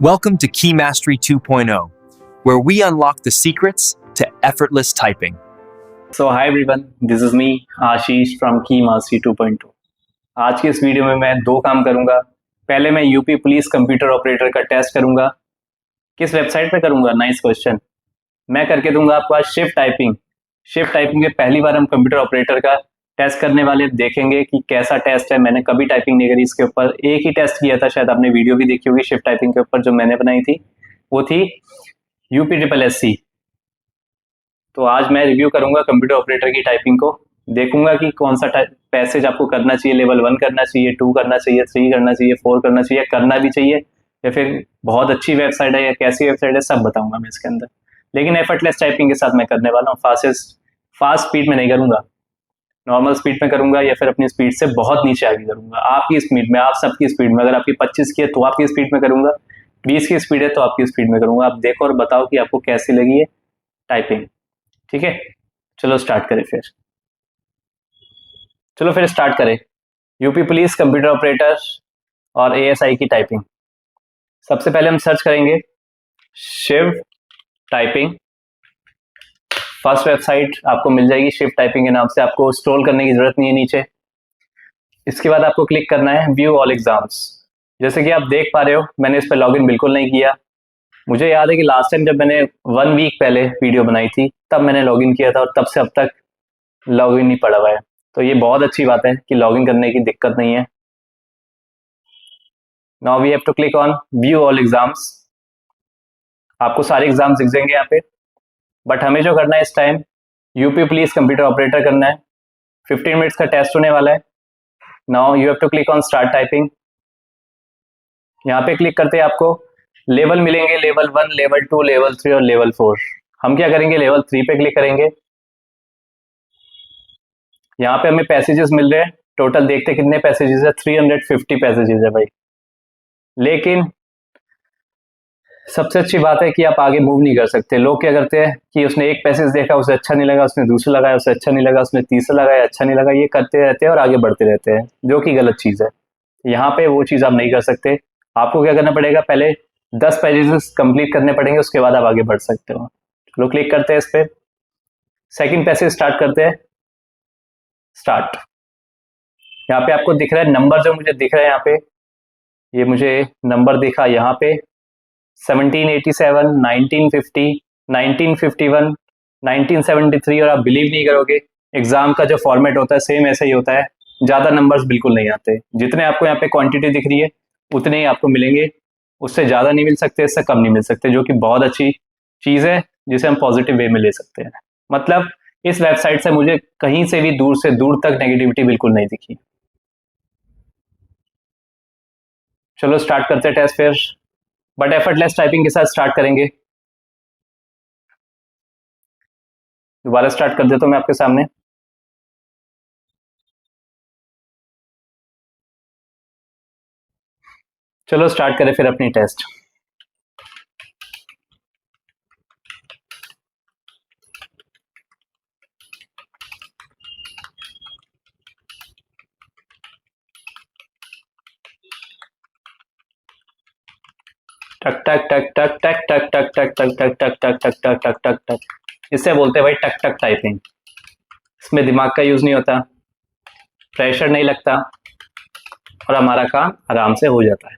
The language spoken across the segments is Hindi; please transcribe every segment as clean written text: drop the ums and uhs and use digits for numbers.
Welcome to Key Mastery 2.0, where we unlock the secrets to effortless typing. So hi everyone, this is me Ashish from Key Mastery 2.0। आज की इस वीडियो में मैं दो काम करूंगा। पहले मैं यूपी पुलिस कंप्यूटर ऑपरेटर का टेस्ट करूंगा। किस वेबसाइट पे करूंगा? Nice question. मैं करके दूंगा आपको आज शिफ्ट टाइपिंग। शिफ्ट टाइपिंग में पहली बार हम कंप्यूटर ऑपरेटर का टेस्ट करने वाले, देखेंगे कि कैसा टेस्ट है। मैंने कभी टाइपिंग नहीं करी इसके ऊपर, एक ही टेस्ट किया था, शायद आपने वीडियो भी देखी होगी शिफ्ट टाइपिंग के ऊपर जो मैंने बनाई थी, वो थी UPSSC। तो आज मैं रिव्यू करूंगा कंप्यूटर ऑपरेटर की टाइपिंग को, देखूंगा कि कौन सा पैसेज आपको करना चाहिए, लेवल 1 करना चाहिए, 2 करना चाहिए, 3 करना चाहिए, 4 करना चाहिए, करना भी चाहिए, या फिर बहुत अच्छी वेबसाइट है या कैसी वेबसाइट है, सब बताऊंगा मैं इसके अंदर। लेकिन एफर्टलेस टाइपिंग के साथ मैं करने वाला हूँ। फास्ट स्पीड में नहीं करूंगा, नॉर्मल स्पीड में करूंगा, या फिर अपनी स्पीड से बहुत नीचे आगे करूंगा। आपकी स्पीड में, आप सबकी स्पीड में, अगर आपकी 25 की है तो आपकी स्पीड में करूंगा, 20 की स्पीड है तो आपकी स्पीड में करूंगा। आप देखो और बताओ कि आपको कैसी लगी है टाइपिंग। ठीक है, चलो स्टार्ट करें फिर स्टार्ट करें यूपी पुलिस कंप्यूटर ऑपरेटर और ASI की टाइपिंग। सबसे पहले हम सर्च करेंगे शिव टाइपिंग। फर्स्ट वेबसाइट आपको मिल जाएगी शिव टाइपिंग के नाम से, आपको स्क्रॉल करने की जरूरत नहीं है नीचे। इसके बाद आपको क्लिक करना है व्यू ऑल एग्जाम्स। जैसे कि आप देख पा रहे हो, मैंने इस पर लॉगिन बिल्कुल नहीं किया। मुझे याद है कि लास्ट टाइम जब मैंने 1 वीक पहले वीडियो बनाई थी तब मैंने लॉगिन किया था, और तब से अब तक लॉगिन नहीं पड़ा हुआ है। तो ये बहुत अच्छी बात है कि लॉगिन करने की दिक्कत नहीं है। Now we have to click on view all exams. आपको सारे एग्जाम्स दिख जाएंगे यहाँ पे, बट हमें जो करना है इस time UP police computer operator करना है। 15 मिनट्स का टेस्ट होने वाला है। Now you have to click on start typing. यहाँ पे क्लिक करते हैं आपको लेवल मिलेंगे, लेवल 1, लेवल 2, लेवल 3 और लेवल 4। हम क्या करेंगे, लेवल 3 पे क्लिक करेंगे। यहाँ पे हमें पैसेजेस मिल रहे हैं, टोटल देखते कितने पैसेजेस है, 350 पैसेजेस है भाई। लेकिन सबसे अच्छी बात है कि आप आगे मूव नहीं कर सकते। लोग क्या करते हैं कि उसने एक पैसेज देखा, उसे अच्छा नहीं लगा, उसने दूसरा लगाया, उसे अच्छा नहीं लगा, उसने तीसरा लगाया, अच्छा नहीं लगा, ये करते रहते हैं और आगे बढ़ते रहते हैं, जो कि गलत चीज़ है। यहाँ पे वो चीज़ आप नहीं कर सकते। आपको क्या करना पड़ेगा, पहले 10 पैसेजेस कंप्लीट करने पड़ेंगे, उसके बाद आप आगे बढ़ सकते हो। चलो क्लिक करते हैं इस पर, सेकेंड पैसेज स्टार्ट करते हैं। स्टार्ट। यहाँ पे आपको दिख रहा है नंबर, जो मुझे दिख रहा है यहाँ पे, ये मुझे नंबर दिखा यहाँ पे 1787, 1950, 1951, 1973। और आप बिलीव नहीं करोगे, एग्जाम का जो फॉर्मेट होता है सेम ऐसा ही होता है। ज्यादा नंबर्स बिल्कुल नहीं आते, जितने आपको यहाँ पे क्वांटिटी दिख रही है उतने ही आपको मिलेंगे, उससे ज्यादा नहीं मिल सकते, इससे कम नहीं मिल सकते, जो कि बहुत अच्छी चीज है जिसे हम पॉजिटिव वे में ले सकते हैं। मतलब इस वेबसाइट से मुझे कहीं से भी दूर से दूर तक नेगेटिविटी बिल्कुल नहीं दिखी। चलो स्टार्ट करते हैं टेस्ट फिर, बट एफर्टलेस टाइपिंग के साथ स्टार्ट करेंगे। दोबारा स्टार्ट कर देता हूं मैं आपके सामने। चलो स्टार्ट करें फिर अपनी टेस्ट। टक टक टक टक टक टक टक टक टक टक टक टक टक टक टक टक टक। इससे बोलते हैं भाई टक टक टाइपिंग। इसमें दिमाग का यूज नहीं होता, प्रेशर नहीं लगता, और हमारा काम आराम से हो जाता है।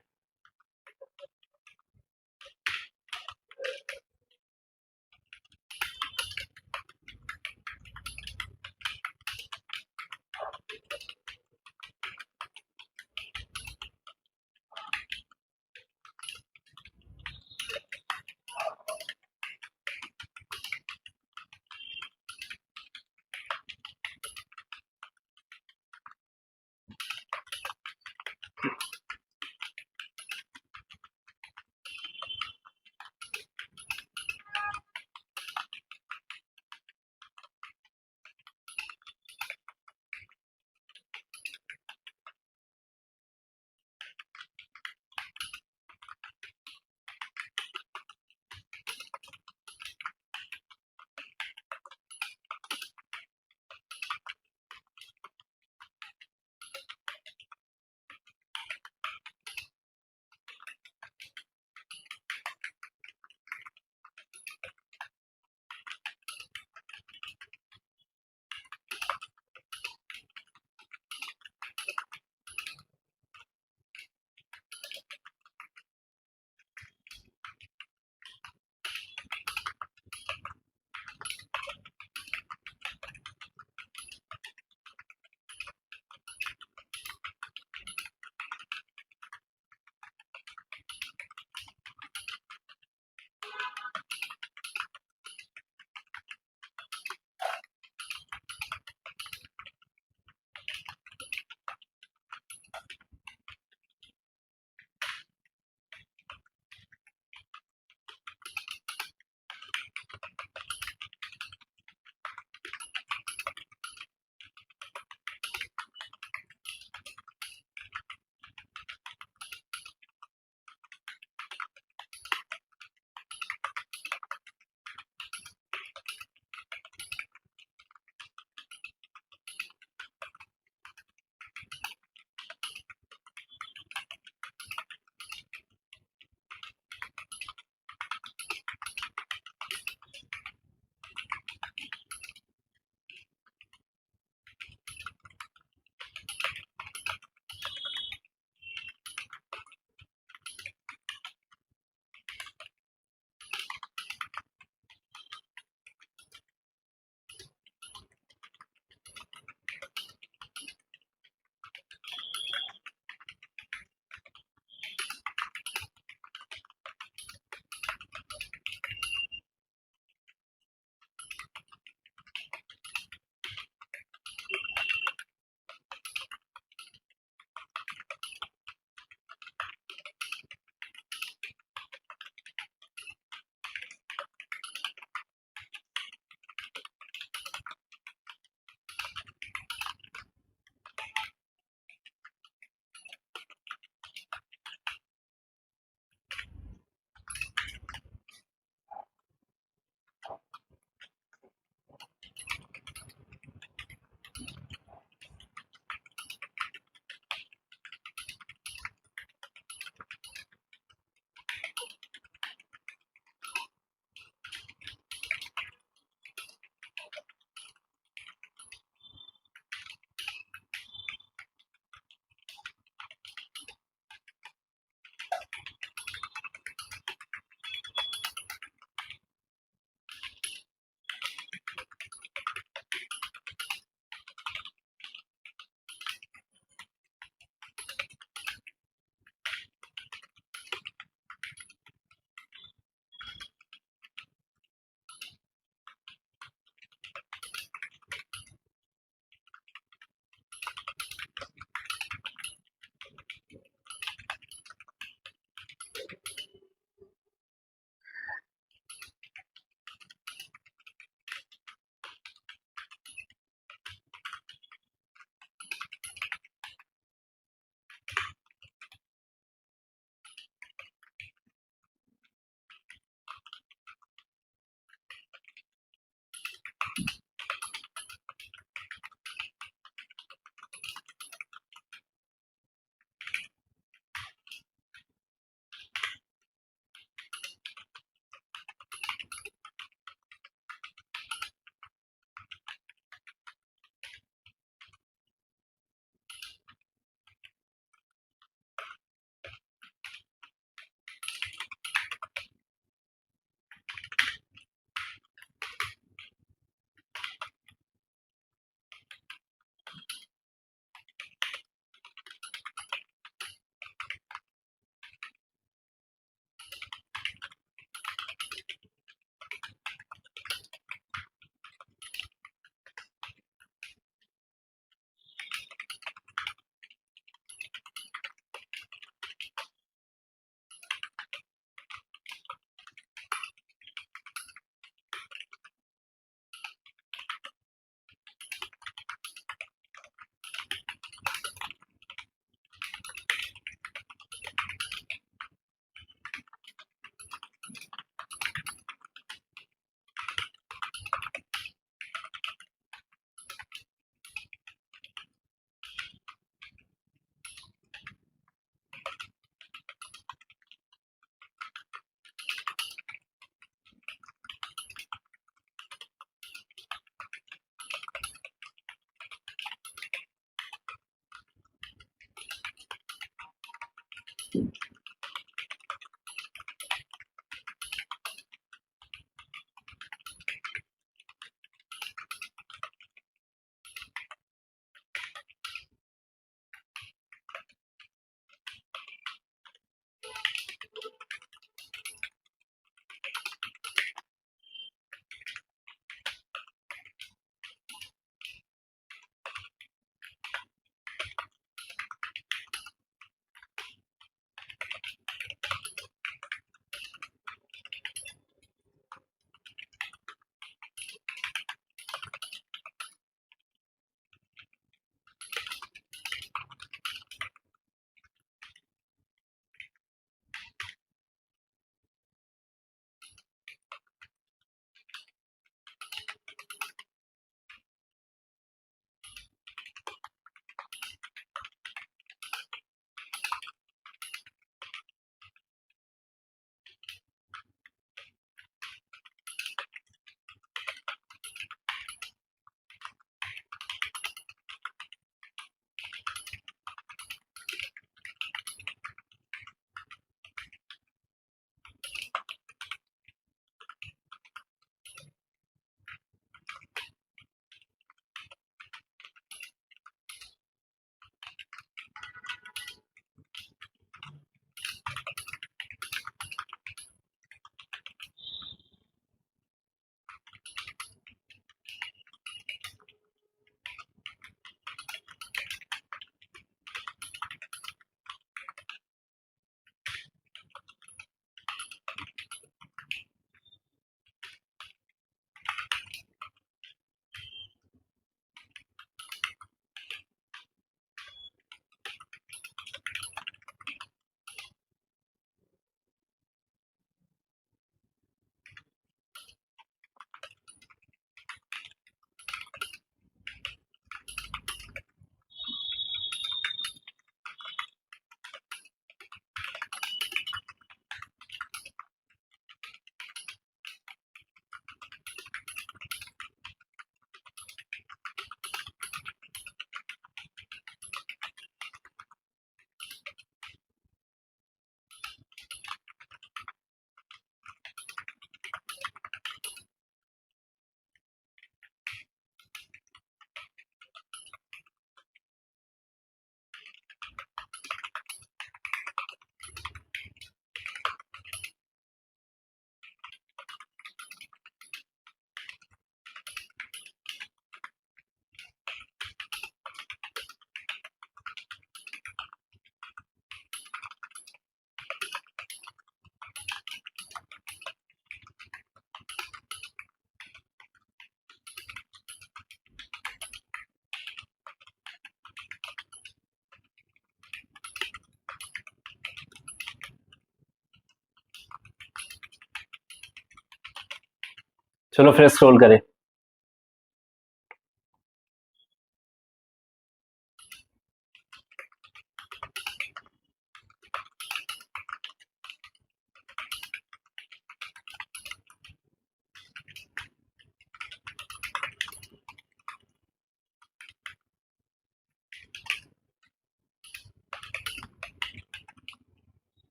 चलो फिर स्क्रॉल करें।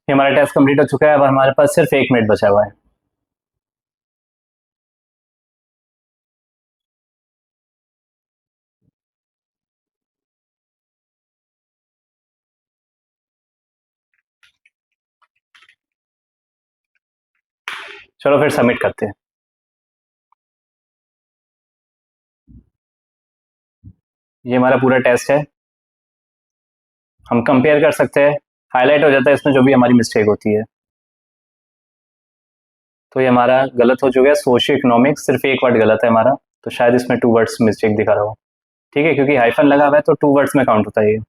ये हमारा टेस्ट कंप्लीट हो चुका है। अब हमारे पास सिर्फ 1 मिनट बचा हुआ है। चलो फिर सबमिट करते हैं। ये हमारा पूरा टेस्ट है। हम कंपेयर कर सकते हैं। हाईलाइट हो जाता है इसमें जो भी हमारी मिस्टेक होती है। तो ये हमारा गलत हो चुका है। सोशियो इकोनॉमिक्स सिर्फ एक वर्ड गलत है हमारा, तो शायद इसमें 2 वर्ड्स मिस्टेक दिखा रहा हो। ठीक है, क्योंकि हाइफन लगा हुआ है तो 2 वर्ड्स में काउंट होता है ये।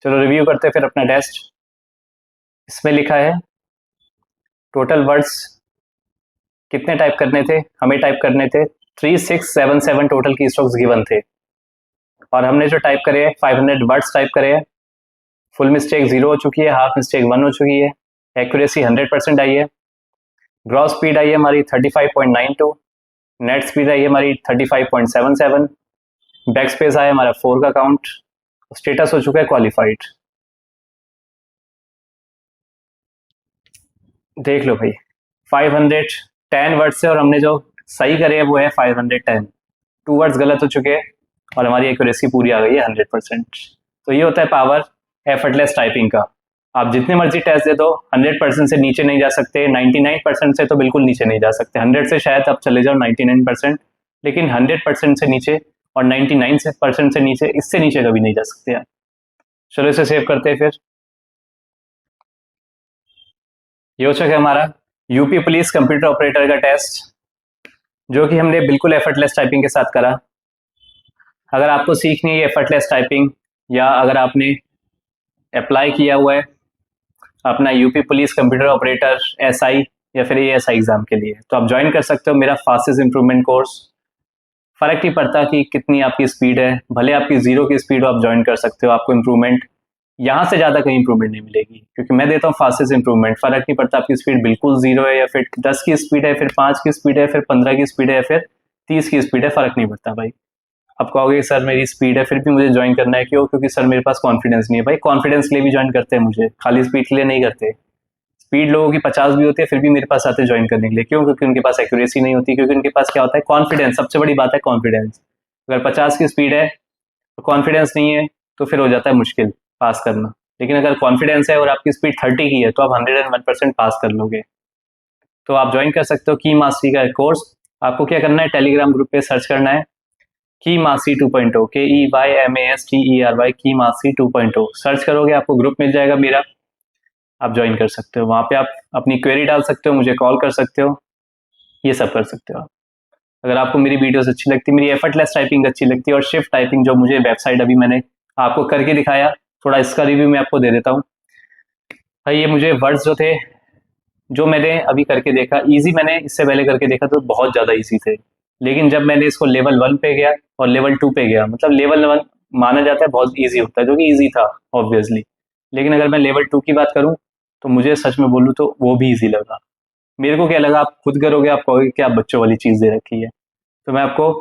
चलो रिव्यू करते हैं फिर अपना टेस्ट। इसमें लिखा है टोटल वर्ड्स कितने टाइप करने थे, हमें टाइप करने थे 3677 टोटल की स्ट्रोक्स गिवन थे, और हमने जो टाइप करे हैं 500 वर्ड्स टाइप करे हैं। फुल मिस्टेक 0 हो चुकी है, हाफ मिस्टेक 1 हो चुकी है, एक्यूरेसी 100% आई है। ग्रॉस स्पीड आई है हमारी 35.92, नेट स्पीड आई है हमारी 35.77, बैक स्पेस आया हमारा 4 का काउंट, स्टेटस हो चुका है क्वालिफाइड। देख लो भाई 510 वर्ड से, और हमने जो सही करे है वो है 510। 2 वर्ड्स गलत हो चुके हैं और हमारी एक्यूरेसी पूरी आ गई है 100%। तो ये होता है पावर एफर्टलेस टाइपिंग का। आप जितने मर्जी टेस्ट दे दो 100% से नीचे नहीं जा सकते, 99% से तो बिल्कुल नीचे नहीं जा सकते। 100 से शायद आप चले जाओ 99%, लेकिन 100% से नीचे और 99% से नीचे, इससे नीचे कभी नहीं जा सकते आप। चलो इसे सेव करते हैं फिर। ये हो चुका है हमारा यूपी पुलिस कंप्यूटर ऑपरेटर का टेस्ट, जो कि हमने बिल्कुल एफर्टलेस टाइपिंग के साथ करा। अगर आपको सीखनी है एफर्टलेस टाइपिंग, या अगर आपने अप्लाई किया हुआ है अपना UP police computer operator SI या फिर एएसआई एग्जाम के लिए, तो आप ज्वाइन कर सकते हो मेरा फास्टेस्ट इंप्रूवमेंट कोर्स। फर्क नहीं पड़ता कि कितनी आपकी स्पीड है, भले आपकी 0 की स्पीड हो, आप ज्वाइन कर सकते हो। आपको इंप्रूवमेंट यहाँ से ज़्यादा कहीं इंप्रूवमेंट नहीं मिलेगी, क्योंकि मैं देता हूँ फास्टेस्ट इंप्रूवमेंट। फर्क नहीं पड़ता आपकी स्पीड बिल्कुल 0 है, या फिर 10 की स्पीड है, फिर 5 की स्पीड है, फिर 15 की स्पीड है, या फिर 30 की स्पीड है, फर्क नहीं पड़ता भाई। आप कहोगे सर मेरी स्पीड है फिर भी मुझे ज्वाइन करना है, क्यों? क्योंकि सर मेरे पास कॉन्फिडेंस नहीं है। भाई कॉन्फिडेंस के लिए भी ज्वाइन करते हैं मुझे, खाली स्पीड के लिए नहीं करते। स्पीड लोगों की 50 भी होती है फिर भी मेरे पास आते ज्वाइन करने के लिए, क्यों? क्योंकि उनके पास एक्यूरेसी नहीं होती, क्योंकि उनके पास क्या होता है, कॉन्फिडेंस। सबसे बड़ी बात है कॉन्फिडेंस। अगर 50 की स्पीड है तो कॉन्फिडेंस नहीं है, तो फिर हो जाता है मुश्किल पास करना। लेकिन अगर कॉन्फिडेंस है और आपकी स्पीड 30 की है तो आप 101% पास कर लोगे। तो आप ज्वाइन कर सकते हो की मास्टरी का कोर्स। आपको क्या करना है, टेलीग्राम ग्रुप पे सर्च करना है की मास्टरी 2.0, KEYMASTERY की मास्टरी 2.0 सर्च करोगे, आपको ग्रुप मिल जाएगा मेरा, आप ज्वाइन कर सकते हो। वहाँ पे आप अपनी क्वेरी डाल सकते हो, मुझे कॉल कर सकते हो, ये सब कर सकते हो आप। अगर आपको मेरी वीडियोस अच्छी लगती, मेरी एफर्टलेस टाइपिंग अच्छी लगती है, और शिफ्ट टाइपिंग जो मुझे वेबसाइट अभी मैंने आपको करके दिखाया, थोड़ा इसका रिव्यू मैं आपको दे देता हूँ। भाई ये मुझे वर्ड्स जो थे, जो मैंने अभी करके देखा, इजी मैंने इससे पहले करके देखा तो बहुत ज़्यादा इजी थे, लेकिन जब मैंने इसको लेवल 1 पे गया और लेवल 2 पे गया, मतलब लेवल 1 माना जाता है बहुत इजी होता है, जो कि इजी था ऑब्वियसली, लेकिन अगर मैं लेवल 2 की बात करूँ तो मुझे सच में बोलूँ तो वो भी इजी लगा। मेरे को क्या लगा, आप खुद करोगे आप कहोगे कि आप बच्चों वाली चीज़ दे रखी है, तो मैं आपको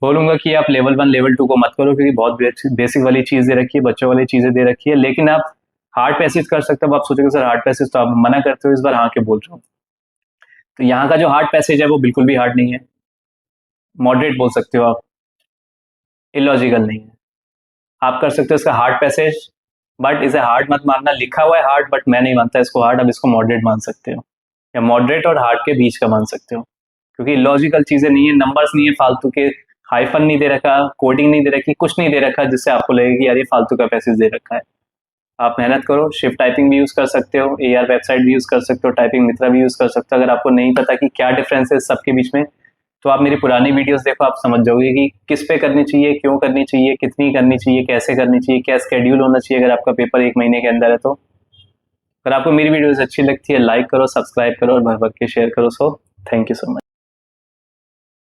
बोलूंगा कि आप लेवल 1 लेवल 2 को मत करो, क्योंकि बहुत बेसिक वाली चीज़ दे रखी है, बच्चों वाली चीज़ें दे रखी है। लेकिन आप हार्ड पैसेज कर सकते हो। अब आप सोचोगे सर हार्ड पैसेज तो आप मना करते हो, इस बार हाँ के बोल रहा हूँ। तो यहाँ का जो हार्ड पैसेज है वो बिल्कुल भी हार्ड नहीं है, मॉडरेट बोल सकते हो आप, इलॉजिकल नहीं है। आप कर सकते हो इसका हार्ड पैसेज, बट इसे हार्ड मत मानना। लिखा हुआ है हार्ड, बट मैं नहीं मानता इसको हार्ड। अब इसको मॉडरेट मान सकते हो, या मॉडरेट और हार्ड के बीच का मान सकते हो, क्योंकि लॉजिकल चीजें नहीं है, नंबर्स नहीं है फालतू के, हाइफन नहीं दे रखा, कोडिंग नहीं दे रखी, कुछ नहीं दे रखा जिससे आपको लगे कि यार ये फालतू का पैसेज दे रखा है। आप मेहनत करो, शिफ्ट टाइपिंग भी यूज कर सकते हो, AR वेबसाइट भी यूज कर सकते हो, टाइपिंग मित्रा भी यूज कर सकते हो। अगर आपको नहीं पता कि क्या डिफरेंस है सबके बीच में, तो आप मेरी पुरानी वीडियोस देखो, आप समझ जाओगे कि किस पे करनी चाहिए, क्यों करनी चाहिए, कितनी करनी चाहिए, कैसे करनी चाहिए, क्या स्केड्यूल होना चाहिए अगर आपका पेपर 1 महीने के अंदर है तो। अगर आपको मेरी वीडियोस अच्छी लगती है, लाइक करो, सब्सक्राइब करो और भर भर के शेयर करो। So thank you so much.